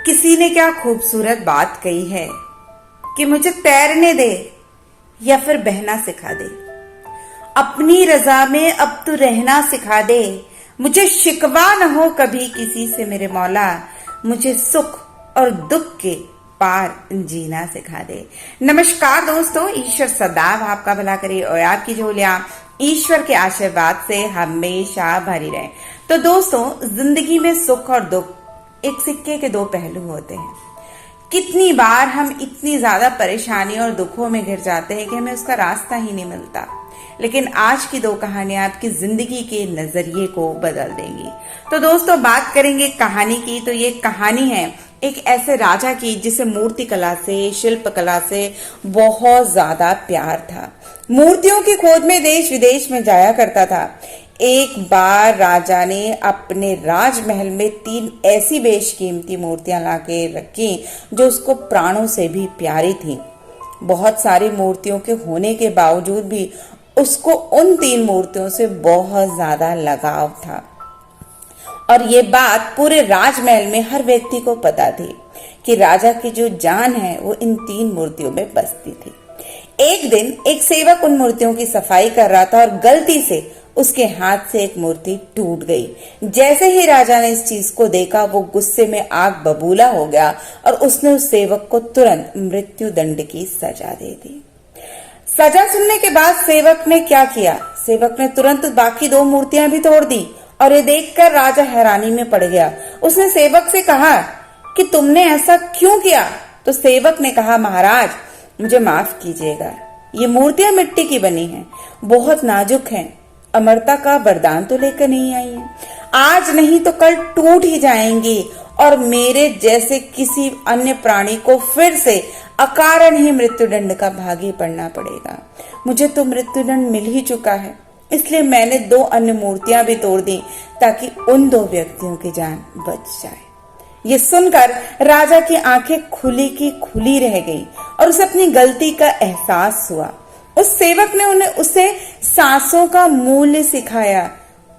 किसी ने क्या खूबसूरत बात कही है कि मुझे तैरने दे या फिर बहना सिखा दे। अपनी रजा में अब तू रहना सिखा दे। मुझे शिकवा न हो कभी किसी से मेरे मौला। मुझे सुख और दुख के पार जीना सिखा दे। नमस्कार दोस्तों, ईश्वर सदैव आपका भला करे और आपकी झोलियां ईश्वर के आशीर्वाद से हमेशा भरी रहे। तो दोस्तों, जिंदगी में सुख और दुख एक सिक्के के दो पहलू होते हैं। कितनी बार हम इतनी ज्यादा परेशानी और दुखों में घिर जाते हैं कि हमें उसका रास्ता ही नहीं मिलता। लेकिन आज की दो कहानियां आपकी जिंदगी के नजरिए को बदल देंगी। तो दोस्तों, बात करेंगे कहानी की। तो ये कहानी है एक ऐसे राजा की जिसे मूर्ति कला से, शिल्प कला से बहुत ज्यादा प्यार था। मूर्तियों की खोज में देश विदेश में जाया करता था। एक बार राजा ने अपने राजमहल में 3 ऐसी बेशकीमती मूर्तियां लाके रखी जो उसको प्राणों से भी प्यारी थी। बहुत सारी मूर्तियों के होने के बावजूद भी उसको उन 3 मूर्तियों से बहुत ज्यादा लगाव था और ये बात पूरे राजमहल में हर व्यक्ति को पता थी कि राजा की जो जान है वो इन 3 मूर्तियों में बसती थी। एक दिन एक सेवक उन मूर्तियों की सफाई कर रहा था और गलती से उसके हाथ से एक मूर्ति टूट गई। जैसे ही राजा ने इस चीज को देखा, वो गुस्से में आग बबूला हो गया और उसने उस सेवक को तुरंत मृत्यु दंड की सजा दे दी। सजा सुनने के बाद सेवक ने क्या किया? सेवक ने तुरंत बाकी 2 मूर्तियां भी तोड़ दी और ये देखकर राजा हैरानी में पड़ गया। उसने सेवक से कहा कि तुमने ऐसा क्यों किया? तो सेवक ने कहा, महाराज मुझे माफ कीजिएगा, ये मूर्तियां मिट्टी की बनी हैं, बहुत नाजुक हैं, अमरता का वरदान तो लेकर नहीं आई है। आज नहीं तो कल टूट ही जाएंगी और मेरे जैसे किसी अन्य प्राणी को फिर से अकारण ही मृत्युदंड का भागी पड़ना पड़ेगा। मुझे तो मृत्युदंड मिल ही चुका है, इसलिए मैंने 2 अन्य मूर्तियां भी तोड़ दी ताकि उन 2 व्यक्तियों की जान बच जाए। ये सुनकर राजा की आंखें खुली की खुली रह गई और उसे अपनी गलती का एहसास हुआ। उस सेवक ने उसे सांसों का मूल्य सिखाया।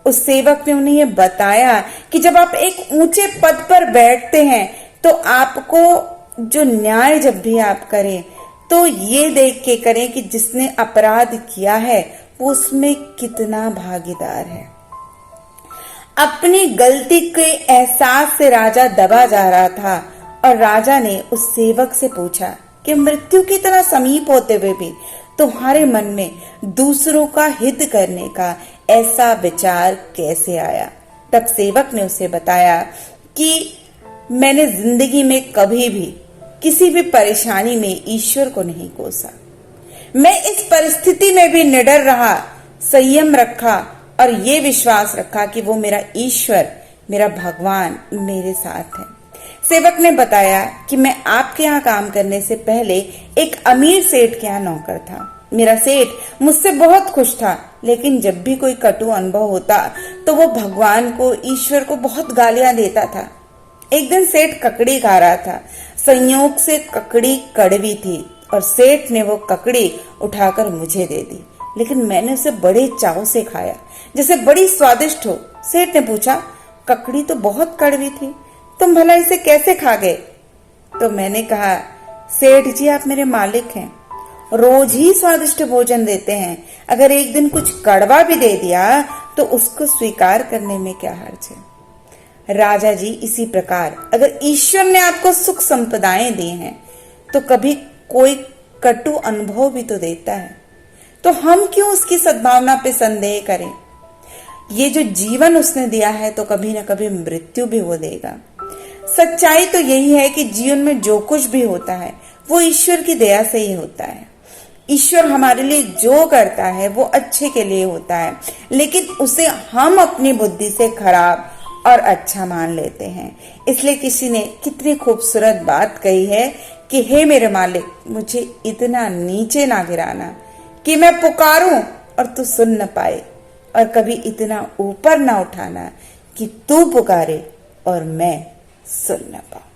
उस सेवक ने उन्हें यह बताया कि जब आप एक ऊंचे पद पर बैठते हैं तो आपको जो न्याय जब भी आप करें तो ये देख के करें कि जिसने अपराध किया है वो उसमें कितना भागीदार है। अपनी गलती के एहसास से राजा दबा जा रहा था और राजा ने उस सेवक से पूछा कि मृत्यु की तरह समीप होते हुए भी तुम्हारे मन में दूसरों का हित करने का ऐसा विचार कैसे आया? तब सेवक ने उसे बताया कि मैंने जिंदगी में कभी भी किसी भी परेशानी में ईश्वर को नहीं कोसा। मैं इस परिस्थिति में भी निडर रहा, संयम रखा और ये विश्वास रखा कि वो मेरा ईश्वर, मेरा भगवान मेरे साथ है। सेवक ने बताया कि मैं आपके यहाँ काम करने से पहले एक अमीर सेठ के यहाँ नौकर था। मेरा सेठ मुझसे बहुत खुश था, लेकिन जब भी कोई कटु अनुभव होता तो वो भगवान को, ईश्वर को बहुत गालियां देता था। एक दिन सेठ ककड़ी खा रहा था। संयोग से ककड़ी कड़वी थी और सेठ ने वो ककड़ी उठाकर मुझे दे दी, लेकिन मैंने उसे बड़े चाव से खाया जैसे बड़ी स्वादिष्ट हो। सेठ ने पूछा, ककड़ी तो बहुत कड़वी थी, तुम भला इसे कैसे खा गए? तो मैंने कहा, सेठ जी आप मेरे मालिक हैं, रोज ही स्वादिष्ट भोजन देते हैं, अगर एक दिन कुछ कड़वा भी दे दिया तो उसको स्वीकार करने में क्या हर्ज है? राजा जी, इसी प्रकार अगर ईश्वर ने आपको सुख संपदाएं दी हैं तो कभी कोई कटु अनुभव भी तो देता है, तो हम क्यों उसकी सद्भावना पे संदेह करें? ये जो जीवन उसने दिया है तो कभी ना कभी मृत्यु भी वो देगा। सच्चाई तो यही है कि जीवन में जो कुछ भी होता है वो ईश्वर की दया से ही होता है। ईश्वर हमारे लिए जो करता है वो अच्छे के लिए होता है, लेकिन उसे हम अपनी बुद्धि से खराब और अच्छा मान लेते हैं। इसलिए किसी ने कितनी खूबसूरत बात कही है कि हे मेरे मालिक, मुझे इतना नीचे ना गिराना कि मैं पुकारूं और तू सुन न पाए, और कभी इतना ऊपर ना उठाना कि तू पुकारे और मैं सुन न पाऊं।